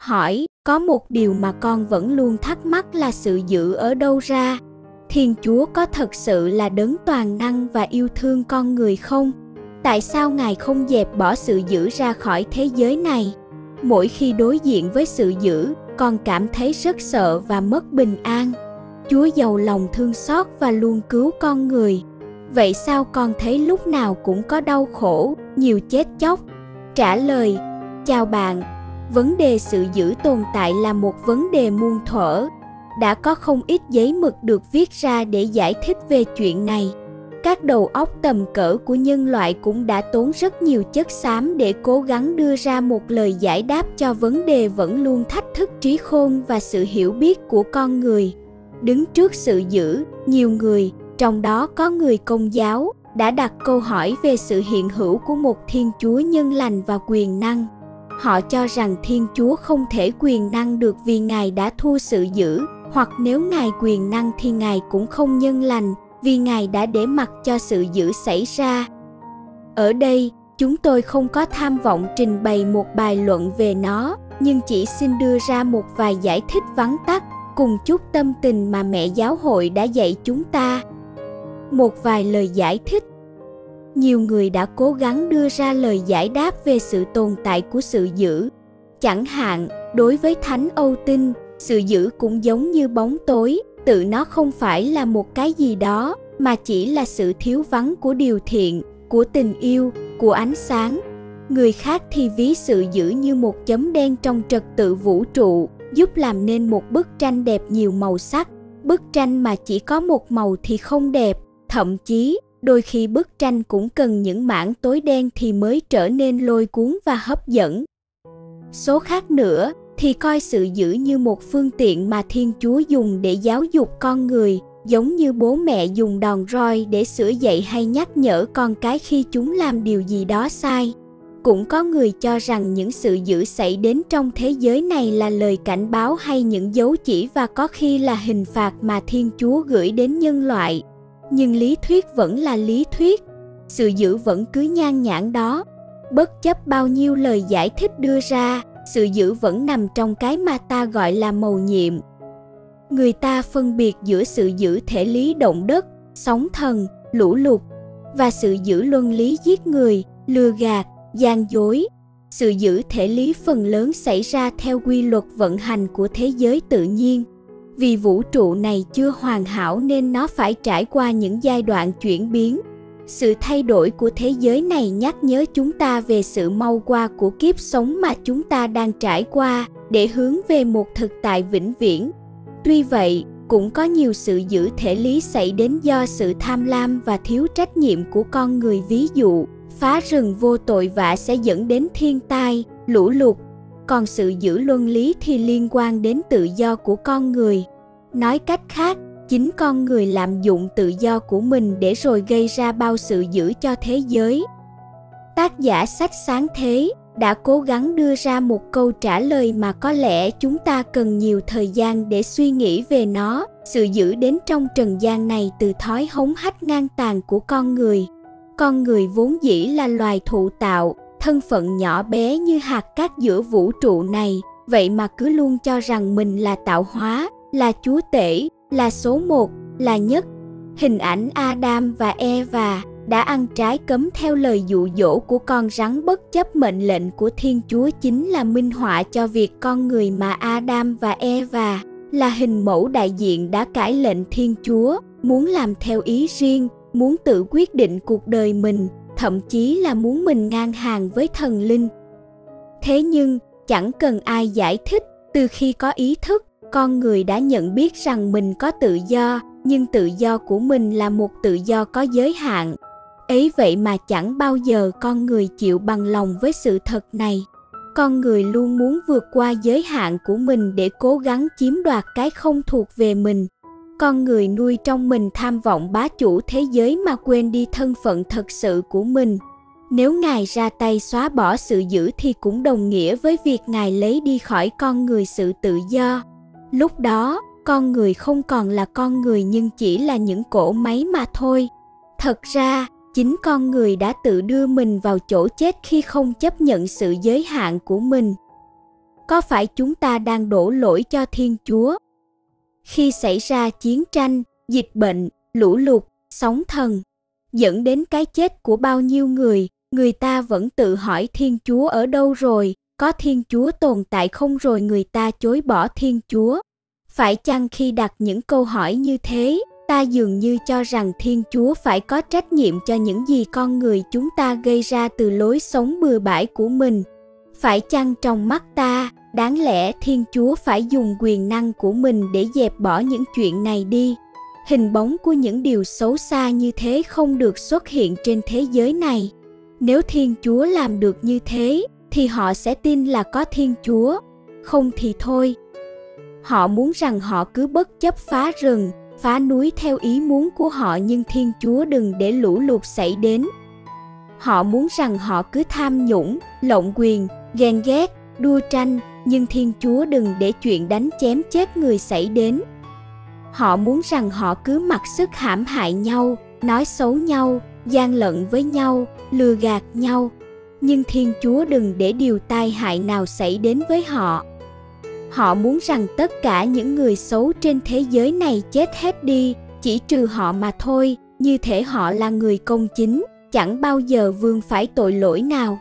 hỏi, có một điều mà con vẫn luôn thắc mắc là sự dữ ở đâu ra? Thiên Chúa có thật sự là đấng toàn năng và yêu thương con người không? Tại sao Ngài không dẹp bỏ sự dữ ra khỏi thế giới này? Mỗi khi đối diện với sự dữ, con cảm thấy rất sợ và mất bình an. Chúa giàu lòng thương xót và luôn cứu con người. Vậy sao con thấy lúc nào cũng có đau khổ, nhiều chết chóc? Trả lời, chào bạn, vấn đề sự dữ tồn tại là một vấn đề muôn thuở. Đã có không ít giấy mực được viết ra để giải thích về chuyện này. Các đầu óc tầm cỡ của nhân loại cũng đã tốn rất nhiều chất xám để cố gắng đưa ra một lời giải đáp cho vấn đề vẫn luôn thách thức trí khôn và sự hiểu biết của con người. Đứng trước sự dữ, nhiều người, trong đó có người Công giáo, đã đặt câu hỏi về sự hiện hữu của một Thiên Chúa nhân lành và quyền năng. Họ cho rằng Thiên Chúa không thể quyền năng được vì Ngài đã thua sự dữ, hoặc nếu Ngài quyền năng thì Ngài cũng không nhân lành, vì Ngài đã để mặc cho sự dữ xảy ra. Ở đây, chúng tôi không có tham vọng trình bày một bài luận về nó, nhưng chỉ xin đưa ra một vài giải thích vắn tắt, cùng chút tâm tình mà mẹ giáo hội đã dạy chúng ta. Một vài lời giải thích. Nhiều người đã cố gắng đưa ra lời giải đáp về sự tồn tại của sự dữ. Chẳng hạn, đối với Thánh Âu Tinh, sự dữ cũng giống như bóng tối, tự nó không phải là một cái gì đó, mà chỉ là sự thiếu vắng của điều thiện, của tình yêu, của ánh sáng. Người khác thì ví sự dữ như một chấm đen trong trật tự vũ trụ, giúp làm nên một bức tranh đẹp nhiều màu sắc. Bức tranh mà chỉ có một màu thì không đẹp, thậm chí, đôi khi bức tranh cũng cần những mảng tối đen thì mới trở nên lôi cuốn và hấp dẫn. Số khác nữa thì coi sự dữ như một phương tiện mà Thiên Chúa dùng để giáo dục con người, giống như bố mẹ dùng đòn roi để sửa dạy hay nhắc nhở con cái khi chúng làm điều gì đó sai. Cũng có người cho rằng những sự dữ xảy đến trong thế giới này là lời cảnh báo hay những dấu chỉ và có khi là hình phạt mà Thiên Chúa gửi đến nhân loại. Nhưng lý thuyết vẫn là lý thuyết, sự dữ vẫn cứ nhan nhản đó. Bất chấp bao nhiêu lời giải thích đưa ra, sự dữ vẫn nằm trong cái mà ta gọi là mầu nhiệm. Người ta phân biệt giữa sự dữ thể lý động đất, sóng thần, lũ lụt và sự dữ luân lý giết người, lừa gạt, gian dối. Sự dữ thể lý phần lớn xảy ra theo quy luật vận hành của thế giới tự nhiên. Vì vũ trụ này chưa hoàn hảo nên nó phải trải qua những giai đoạn chuyển biến. Sự thay đổi của thế giới này nhắc nhớ chúng ta về sự mau qua của kiếp sống mà chúng ta đang trải qua để hướng về một thực tại vĩnh viễn. Tuy vậy, cũng có nhiều sự dữ thể lý xảy đến do sự tham lam và thiếu trách nhiệm của con người, ví dụ, phá rừng vô tội vạ sẽ dẫn đến thiên tai, lũ lụt. Còn sự dữ luân lý thì liên quan đến tự do của con người. Nói cách khác, chính con người lạm dụng tự do của mình để rồi gây ra bao sự dữ cho thế giới. Tác giả sách Sáng Thế đã cố gắng đưa ra một câu trả lời mà có lẽ chúng ta cần nhiều thời gian để suy nghĩ về nó. Sự dữ đến trong trần gian này từ thói hống hách ngang tàn của con người. Con người vốn dĩ là loài thụ tạo, thân phận nhỏ bé như hạt cát giữa vũ trụ này, vậy mà cứ luôn cho rằng mình là tạo hóa, là chúa tể, là số một, là nhất. Hình ảnh Adam và Eva đã ăn trái cấm theo lời dụ dỗ của con rắn bất chấp mệnh lệnh của Thiên Chúa chính là minh họa cho việc con người mà Adam và Eva là hình mẫu đại diện đã cãi lệnh Thiên Chúa, muốn làm theo ý riêng, muốn tự quyết định cuộc đời mình, thậm chí là muốn mình ngang hàng với thần linh. Thế nhưng, chẳng cần ai giải thích, từ khi có ý thức, con người đã nhận biết rằng mình có tự do, nhưng tự do của mình là một tự do có giới hạn. Ấy vậy mà chẳng bao giờ con người chịu bằng lòng với sự thật này. Con người luôn muốn vượt qua giới hạn của mình để cố gắng chiếm đoạt cái không thuộc về mình. Con người nuôi trong mình tham vọng bá chủ thế giới mà quên đi thân phận thật sự của mình. Nếu Ngài ra tay xóa bỏ sự dữ thì cũng đồng nghĩa với việc Ngài lấy đi khỏi con người sự tự do. Lúc đó, con người không còn là con người nhưng chỉ là những cỗ máy mà thôi. Thật ra, chính con người đã tự đưa mình vào chỗ chết khi không chấp nhận sự giới hạn của mình. Có phải chúng ta đang đổ lỗi cho Thiên Chúa? Khi xảy ra chiến tranh, dịch bệnh, lũ lụt, sóng thần, dẫn đến cái chết của bao nhiêu người ta vẫn tự hỏi Thiên Chúa ở đâu rồi, có Thiên Chúa tồn tại không, rồi người ta chối bỏ Thiên Chúa. Phải chăng khi đặt những câu hỏi như thế, ta dường như cho rằng Thiên Chúa phải có trách nhiệm cho những gì con người chúng ta gây ra từ lối sống bừa bãi của mình? Phải chăng trong mắt ta, đáng lẽ Thiên Chúa phải dùng quyền năng của mình để dẹp bỏ những chuyện này đi? Hình bóng của những điều xấu xa như thế không được xuất hiện trên thế giới này. Nếu Thiên Chúa làm được như thế, thì họ sẽ tin là có Thiên Chúa. Không thì thôi. Họ muốn rằng họ cứ bất chấp phá rừng, phá núi theo ý muốn của họ, nhưng Thiên Chúa đừng để lũ lụt xảy đến. Họ muốn rằng họ cứ tham nhũng, lộng quyền, ghen ghét, đua tranh, nhưng Thiên Chúa đừng để chuyện đánh chém chết người xảy đến. Họ muốn rằng họ cứ mặc sức hãm hại nhau, nói xấu nhau, gian lận với nhau, lừa gạt nhau, nhưng Thiên Chúa đừng để điều tai hại nào xảy đến với họ. Họ muốn rằng tất cả những người xấu trên thế giới này chết hết đi, chỉ trừ họ mà thôi, như thể họ là người công chính, chẳng bao giờ vướng phải tội lỗi nào.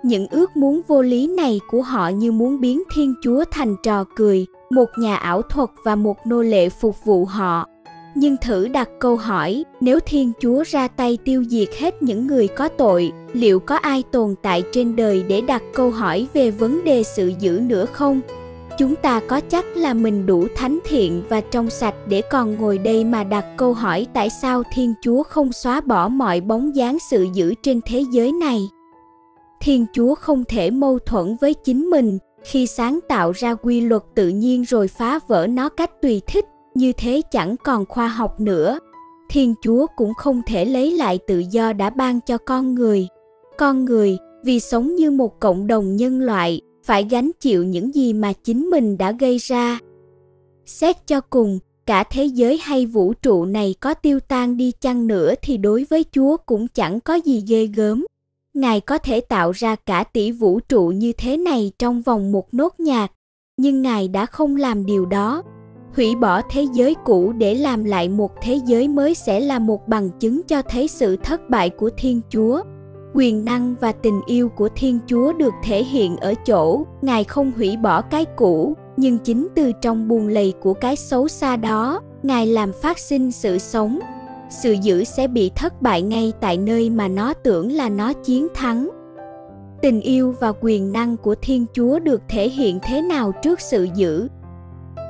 Những ước muốn vô lý này của họ như muốn biến Thiên Chúa thành trò cười, một nhà ảo thuật và một nô lệ phục vụ họ. Nhưng thử đặt câu hỏi, nếu Thiên Chúa ra tay tiêu diệt hết những người có tội, liệu có ai tồn tại trên đời để đặt câu hỏi về vấn đề sự dữ nữa không? Chúng ta có chắc là mình đủ thánh thiện và trong sạch để còn ngồi đây mà đặt câu hỏi tại sao Thiên Chúa không xóa bỏ mọi bóng dáng sự dữ trên thế giới này? Thiên Chúa không thể mâu thuẫn với chính mình khi sáng tạo ra quy luật tự nhiên rồi phá vỡ nó cách tùy thích, như thế chẳng còn khoa học nữa. Thiên Chúa cũng không thể lấy lại tự do đã ban cho con người. Con người, vì sống như một cộng đồng nhân loại, phải gánh chịu những gì mà chính mình đã gây ra. Xét cho cùng, cả thế giới hay vũ trụ này có tiêu tan đi chăng nữa thì đối với Chúa cũng chẳng có gì ghê gớm. Ngài có thể tạo ra cả tỷ vũ trụ như thế này trong vòng một nốt nhạc, nhưng Ngài đã không làm điều đó. Hủy bỏ thế giới cũ để làm lại một thế giới mới sẽ là một bằng chứng cho thấy sự thất bại của Thiên Chúa. Quyền năng và tình yêu của Thiên Chúa được thể hiện ở chỗ Ngài không hủy bỏ cái cũ, nhưng chính từ trong buồng lầy của cái xấu xa đó, Ngài làm phát sinh sự sống. Sự dữ sẽ bị thất bại ngay tại nơi mà nó tưởng là nó chiến thắng. Tình yêu và quyền năng của Thiên Chúa được thể hiện thế nào trước sự dữ?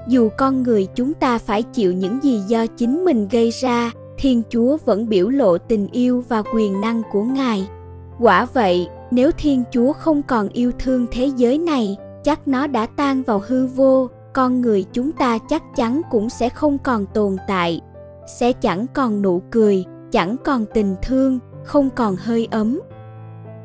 Dù con người chúng ta phải chịu những gì do chính mình gây ra, Thiên Chúa vẫn biểu lộ tình yêu và quyền năng của Ngài. Quả vậy, nếu Thiên Chúa không còn yêu thương thế giới này, chắc nó đã tan vào hư vô, con người chúng ta chắc chắn cũng sẽ không còn tồn tại. Sẽ chẳng còn nụ cười, chẳng còn tình thương, không còn hơi ấm.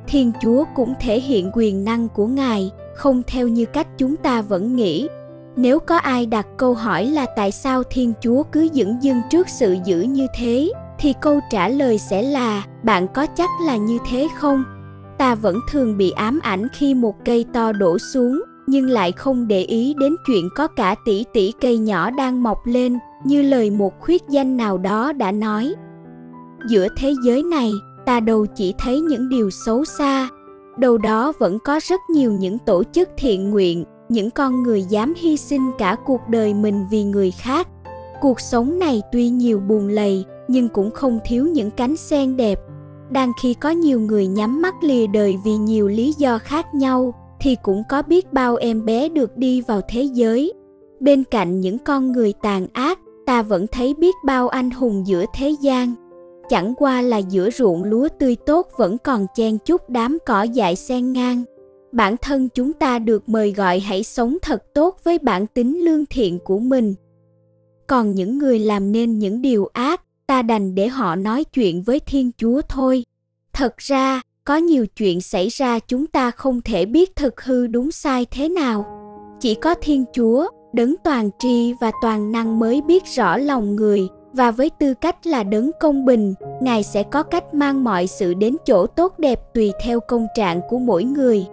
Thiên Chúa cũng thể hiện quyền năng của Ngài, không theo như cách chúng ta vẫn nghĩ. Nếu có ai đặt câu hỏi là tại sao Thiên Chúa cứ dửng dưng trước sự dữ như thế, thì câu trả lời sẽ là, bạn có chắc là như thế không? Ta vẫn thường bị ám ảnh khi một cây to đổ xuống, nhưng lại không để ý đến chuyện có cả tỷ tỷ cây nhỏ đang mọc lên, như lời một khuyết danh nào đó đã nói. Giữa thế giới này, ta đâu chỉ thấy những điều xấu xa, đâu đó vẫn có rất nhiều những tổ chức thiện nguyện, những con người dám hy sinh cả cuộc đời mình vì người khác. Cuộc sống này tuy nhiều buồn lầy, nhưng cũng không thiếu những cánh sen đẹp. Đang khi có nhiều người nhắm mắt lìa đời vì nhiều lý do khác nhau, thì cũng có biết bao em bé được đi vào thế giới. Bên cạnh những con người tàn ác, ta vẫn thấy biết bao anh hùng giữa thế gian. Chẳng qua là giữa ruộng lúa tươi tốt vẫn còn chen chúc đám cỏ dại xen ngang. Bản thân chúng ta được mời gọi hãy sống thật tốt với bản tính lương thiện của mình. Còn những người làm nên những điều ác, ta đành để họ nói chuyện với Thiên Chúa thôi. Thật ra, có nhiều chuyện xảy ra chúng ta không thể biết thực hư đúng sai thế nào. Chỉ có Thiên Chúa, đấng toàn tri và toàn năng mới biết rõ lòng người, và với tư cách là đấng công bình, Ngài sẽ có cách mang mọi sự đến chỗ tốt đẹp tùy theo công trạng của mỗi người.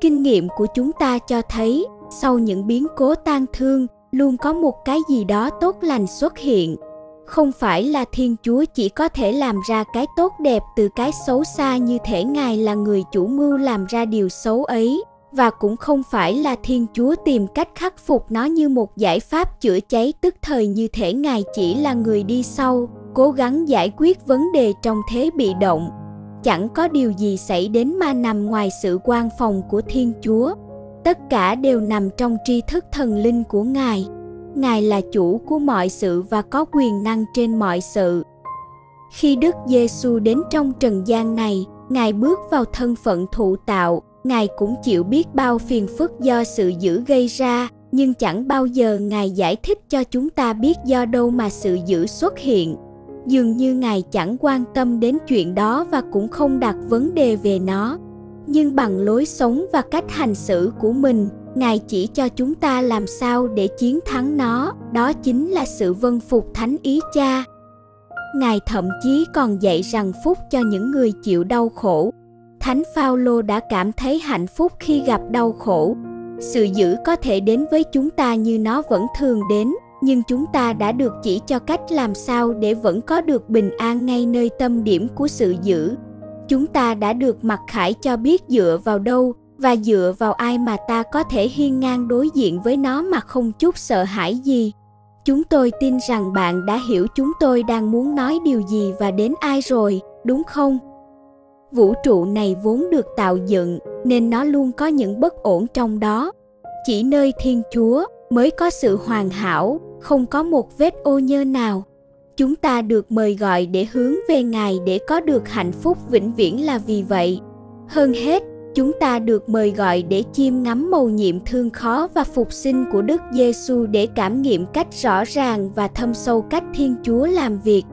Kinh nghiệm của chúng ta cho thấy, sau những biến cố tang thương, luôn có một cái gì đó tốt lành xuất hiện. Không phải là Thiên Chúa chỉ có thể làm ra cái tốt đẹp từ cái xấu xa, như thể Ngài là người chủ mưu làm ra điều xấu ấy, và cũng không phải là Thiên Chúa tìm cách khắc phục nó như một giải pháp chữa cháy tức thời, như thể Ngài chỉ là người đi sau, cố gắng giải quyết vấn đề trong thế bị động. Chẳng có điều gì xảy đến mà nằm ngoài sự quan phòng của Thiên Chúa. Tất cả đều nằm trong tri thức thần linh của Ngài. Ngài là chủ của mọi sự và có quyền năng trên mọi sự. Khi Đức Giêsu đến trong trần gian này, Ngài bước vào thân phận thụ tạo. Ngài cũng chịu biết bao phiền phức do sự dữ gây ra, nhưng chẳng bao giờ Ngài giải thích cho chúng ta biết do đâu mà sự dữ xuất hiện. Dường như Ngài chẳng quan tâm đến chuyện đó và cũng không đặt vấn đề về nó. Nhưng bằng lối sống và cách hành xử của mình, Ngài chỉ cho chúng ta làm sao để chiến thắng nó, đó chính là sự vâng phục thánh ý Cha. Ngài thậm chí còn dạy rằng phúc cho những người chịu đau khổ. Thánh Phaolô đã cảm thấy hạnh phúc khi gặp đau khổ. Sự dữ có thể đến với chúng ta như nó vẫn thường đến, nhưng chúng ta đã được chỉ cho cách làm sao để vẫn có được bình an ngay nơi tâm điểm của sự dữ. Chúng ta đã được mặc khải cho biết dựa vào đâu và dựa vào ai mà ta có thể hiên ngang đối diện với nó mà không chút sợ hãi gì. Chúng tôi tin rằng bạn đã hiểu chúng tôi đang muốn nói điều gì và đến ai rồi, đúng không? Vũ trụ này vốn được tạo dựng, nên nó luôn có những bất ổn trong đó. Chỉ nơi Thiên Chúa mới có sự hoàn hảo, không có một vết ô nhơ nào. Chúng ta được mời gọi để hướng về Ngài để có được hạnh phúc vĩnh viễn là vì vậy. Hơn hết, chúng ta được mời gọi để chiêm ngắm mầu nhiệm thương khó và phục sinh của Đức Giêsu để cảm nghiệm cách rõ ràng và thâm sâu cách Thiên Chúa làm việc.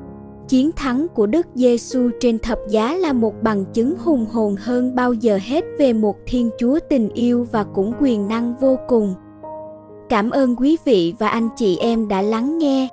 Chiến thắng của Đức Giêsu trên thập giá là một bằng chứng hùng hồn hơn bao giờ hết về một Thiên Chúa tình yêu và cũng quyền năng vô cùng. Cảm ơn quý vị và anh chị em đã lắng nghe.